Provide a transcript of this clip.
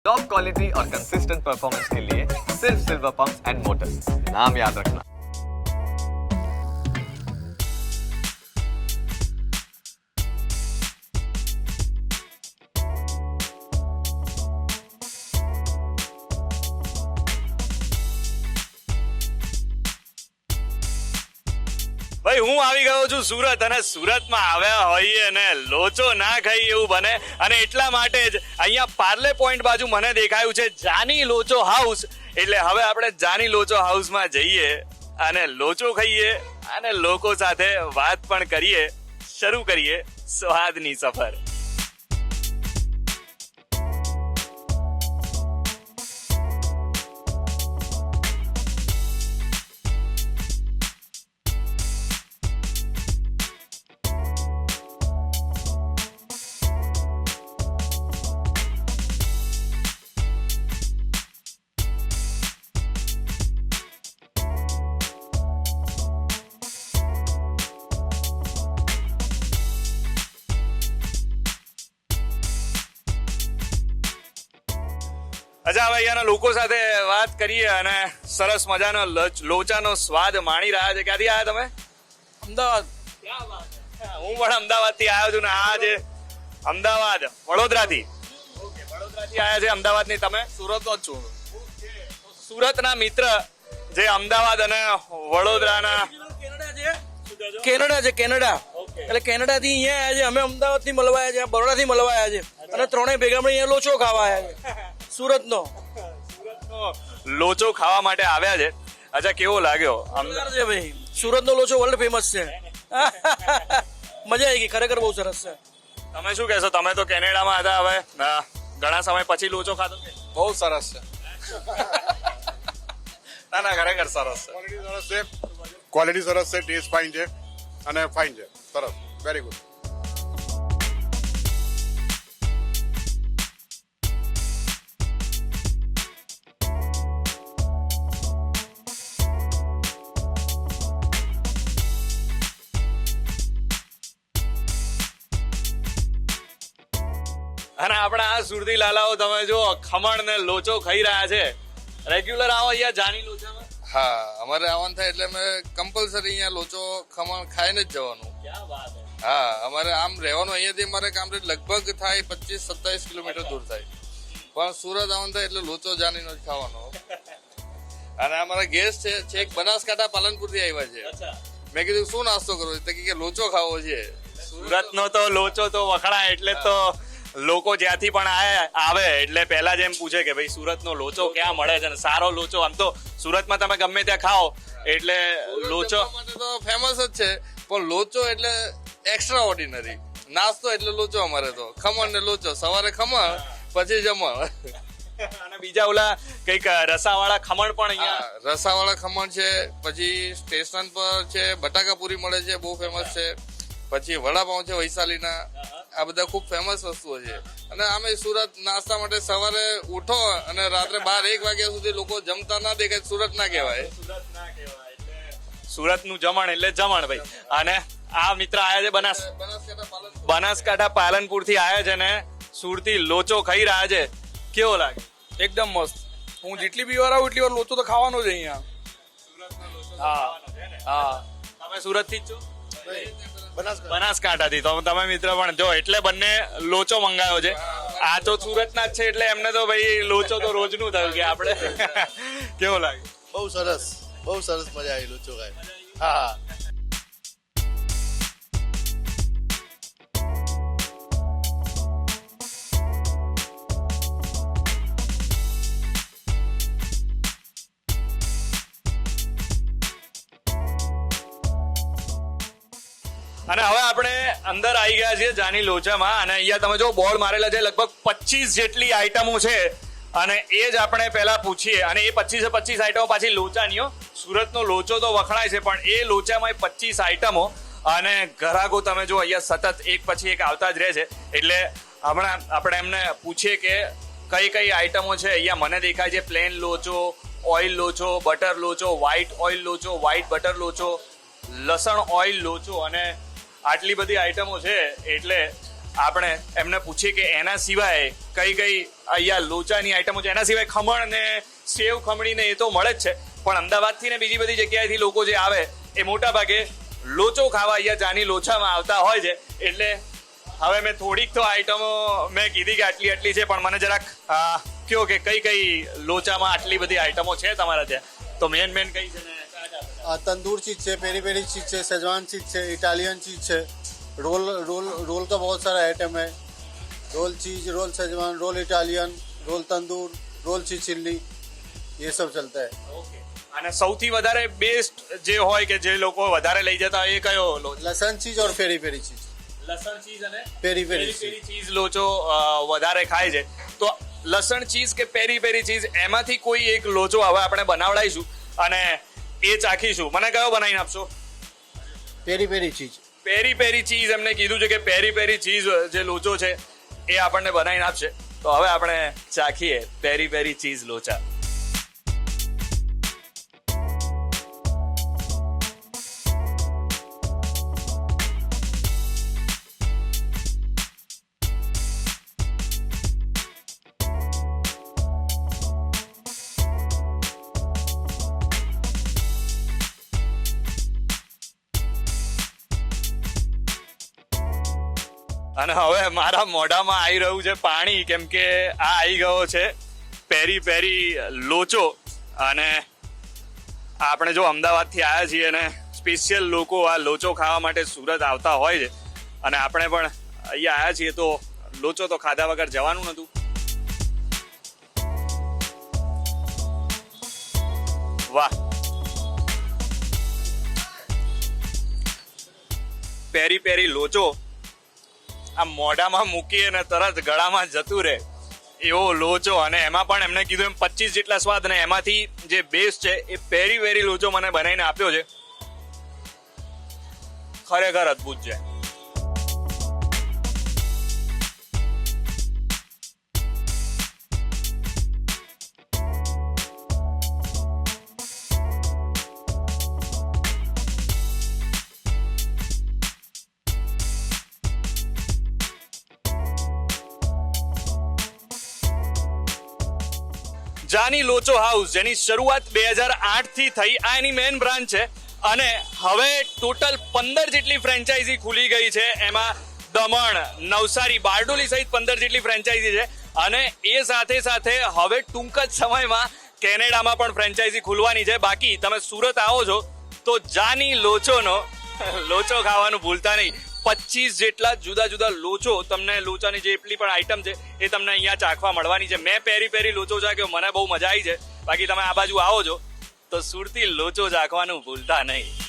Top quality और consistent performance के लिए सिर्फ सिल्वर पंप्स एंड मोटर्स, नाम याद रखना। ભાઈ હું આવી ગયો છું સુરત અને સુરતમાં આવ્યા હોઈએ અને લોચો ના ખાઈ એવું બને અને એટલા માટે જ અહીંયા પાર્લે પોઈન્ટ બાજુ મને દેખાયું છે જાની લોચો હાઉસ. એટલે હવે આપણે જાની લોચો હાઉસમાં જઈએ અને લોચો ખાઈએ અને લોકો સાથે વાત પણ કરીએ. શરૂ કરીએ સ્વાદની સફર. અચ્છા હવે અહીંયાના લોકો સાથે વાત કરીએ અને સરસ મજાનો લોચાનો સ્વાદ માણી રહ્યા છે. ક્યાંથી આવ્યા તમે? અમદાવાદ. હું પણ અમદાવાદ થી આવ્યો છું ને આ જે અમદાવાદ વડોદરાથી આવ્યા છે. અમદાવાદની તમે? સુરત નો જ છું. સુરતના મિત્ર જે અમદાવાદ અને વડોદરાના કેનેડા છે કેનેડા. એટલે કેનેડા થી અહીંયા આવ્યા છે, અમે અમદાવાદ થી મળવા આવ્યા છે, બરોડા થી મળવા આવ્યા છે અને ત્રણેય ભેગા મળી અહીંયા લોચો ખાવા આવ્યા છે સુરત નો. લોચો ખાવા માટે આવ્યા છે. અચ્છા કેવો લાગ્યો? અમદાવાદ છે ભાઈ, સુરત નો લોચો વર્લ્ડ ફેમસ છે. મજા આવી ગઈ, ખરેખર બહુ સરસ છે. તમે શું કહેશો? તમે તો કેનેડામાં હતા, હવે ઘણા સમય પછી લોચો ખાધો કે? બહુ સરસ છે. ના ના ખરેખર સરસ છે. ક્વોલિટી સરસ છે, ટેસ્ટ ફાઇન છે અને ફાઇન છે, સરસ, વેરી ગુડ. અને આપણા આ સુરતી લાલાઓ તમે જો ખમણ ને લોચો ખાઈ રહ્યા છે. રેગ્યુલર આવો અહીંયા જાની લોચામાં? હા, અમારે આવવાનું થાય એટલે અમે કમ્પલસરી અહીંયા લોચો ખમણ ખાઈને જ જવાનું. ક્યાં વાત હે. હા, અમારે આમ રહેવાનું અહીંયાથી અમારે કામરેજ લગભગ થાય 25-27 કિલોમીટર દૂર થાય, પણ સુરત આવવાનું થાય એટલે લોચો જાનીનો જ ખાવાનો. અને અમારા ગેસ્ટ છે છેક બનાસકાંઠા પાલનપુરથી આવ્યા છે. મેં કીધું શું નાસ્તો કરવો છે? તો કે લોચો ખાવો છે. સુરતનો તો લોચો તો વખણાય એટલે તો લોકો જ્યાંથી પણ આવે એટલે પહેલા જ એમ પૂછે કે ભાઈ સુરતનો લોચો ક્યાં મળે છે. સારો લોચો આમ તો સુરતમાં તમે ગમે ત્યાં ખાઓ એટલે લોચો માટે તો ફેમસ જ છે, પણ લોચો એટલે એક્સ્ટ્રા ઓર્ડિનરી નાસ્તો એટલે લોચો. અમારે તો ખમણ ને લોચો, સવારે ખમણ પછી જમણ. અને બીજા ઓલા કઈક રસાવાળા ખમણ પણ અહીંયા? રસાવાળા ખમણ છે, પછી સ્ટેશન પર છે બટાકાપુરી મળે છે, બહુ ફેમસ છે. પછી વડાપાઉં છે વૈશાલીના. આ બધા ખૂબ ફેમસ વસ્તુઓ છે. અને આમે સુરત નાસ્તા માટે સવારે ઉઠો અને રાત્રે 12-1 વાગ્યા સુધી લોકો જમતા ના દેખાય, સુરત ના કહેવાય. સુરતનું જમણ એટલે જમણ ભાઈ. અને આ મિત્ર આયા છે બનાસકાંઠા પાલનપુર થી આયા છે ને સુરતી લોચો ખાઈ રહ્યા છે. કેવો લાગે? એકદમ મસ્ત. હું જેટલી બી વાર આવું એટલી વાર લોચો તો ખાવાનો જ અહીંયા. હા હા. તમે સુરત થી જ છો? બનાસકાંઠાથી. તો તમે મિત્ર પણ જો એટલે બંને લોચો મંગાયો છે. આ તો સુરતના જ છે એટલે એમને તો ભાઈ લોચો તો રોજનું થયું કે આપણે. કેવો લાગે? બહુ સરસ મજા આવી લોચો ખાય. હા. અને હવે આપણે અંદર આવી ગયા છીએ જાની લોચામાં અને અહીંયા તમે જો બોર્ડ મારેલા છે, લગભગ 25 જેટલી આઈટમો છે અને એ જ આપણે પહેલા પૂછીએ. અને એ 25 આઈટમો પાછી લોચાનીઓ. સુરતનો લોચો તો વખણાય છે પણ એ લોચામાં 25 આઈટમો અને ગ્રાહકો તમે જો અહીંયા સતત એક પછી એક આવતા જ રહે છે. એટલે હમણાં આપણે એમને પૂછીએ કે કઈ કઈ આઈટમો છે. અહીંયા મને દેખાય છે પ્લેન લોચો, ઓઇલ લોચો, બટર લોચો, વ્હાઈટ ઓઇલ લોચો, વ્હાઈટ બટર લોચો, લસણ ઓઇલ લોચો અને આટલી બધી આઈટમો છે. એટલે આપણે એમને પૂછીએ કે એના સિવાય કઈ કઈ અહીંયા લોચાની આઈટમો છે. એના સિવાય ખમણ ને સેવ ખમણી ને એ તો મળે જ છે, પણ અમદાવાદથી ને બીજી બધી જગ્યાએથી લોકો જે આવે એ મોટા ભાગે લોચો ખાવા અહીંયા જાની લોચામાં આવતા હોય છે. એટલે હવે મેં થોડીક તો આઈટમો મેં કીધી કે આટલી આટલી છે, પણ મને જરાક કયો કે કઈ કઈ લોચામાં આટલી બધી આઈટમો છે તમારા ત્યાં, તો મેન કઈ છે ને? तंदूर चीज है, पेरी पेरी चीज है, शेजवान चीज है, इटालियन चीज है, रोल रोल रोल का बहुत सारा आइटम है. Roll cheese, roll schezwan, roll Italian, roll tandoor, roll cheese chilli, ये सब चलता है. અને સૌથી વધારે બેસ્ટ જે હોય કે જે લોકો વધારે લઈ જતા હોય એ કયો લોચો? लहसुन चीज और पेरी पेरी चीज. લસણ ચીઝ અને पेरी पेरी પેરી चीज. ચીઝ લોચો વધારે ખાય છે. તો લસણ ચીઝ કે પેરી પેરી ચીઝ એમાંથી કોઈ એક લોચો હવે આપણે બનાવડાઈશું અને એ ચાખીશું. મને કયો બનાવીને આપશો? पेरी पेरी चीज. પેરી પેરી ચીઝ એમને કીધું છે કે પેરી પેરી ચીઝ જે લોચો છે એ આપણને બનાવીને આપશે. તો હવે આપણે ચાખીએ પેરી પેરી ચીઝ લોચા. અને હવે મારા મોઢામાં આવી રહ્યું છે પાણી, કેમ કે આ આવી ગયો છે પેરી પેરી લોચો. અને આપણે જો અમદાવાદથી આવ્યા છીએ અને સ્પેશિયલ લોકો આ લોચો ખાવા માટે સુરત આવતા હોય છે, અને આપણે પણ અહીંયા આવ્યા છીએ તો લોચો તો ખાધા વગર જવાનું નતું. વાહ, પેરી પેરી લોચો આ મોઢામાં મૂકીએ ને તરત ગળામાં જતું રહે એવો લોચો. અને એમાં પણ એમને કીધું એમ 25 જેટલા સ્વાદ, અને એમાંથી જે બેસ્ટ છે એ પેરી પેરી લોચો મને બનાવીને આપ્યો છે. ખરેખર અદભુત છે. જાની લોચો હાઉસ, જેની શરૂઆત 2008 થી થઈ, આ એની મેઇન બ્રાન્ચ છે. અને હવે ટોટલ 15 જેટલી ફ્રેન્ચાઇઝી ખુલી ગઈ છે. એમાં દમણ, નવસારી, બારડોલી સહિત 15 જેટલી ફ્રેન્ચાઇઝી છે. અને એ સાથે સાથે હવે ટૂંક જ સમયમાં કેનેડામાં પણ ફ્રેન્ચાઇઝી ખુલવાની છે. બાકી તમે સુરત આવો છો તો જાની લોચોનો લોચો ખાવાનું ભૂલતા નહીં. 25 જેટલા જુદા જુદા લોચો તમને, લોચાની જેટલી પણ આઈટમ છે એ તમને અહીંયા ચાખવા મળવાની છે. મેં પેરી પેરી લોચો ચાખ્યો, મને બહુ મજા આવી છે. બાકી તમે આ બાજુ આવો છો તો સુરતી લોચો ચાખવાનું ભૂલતા નહીં.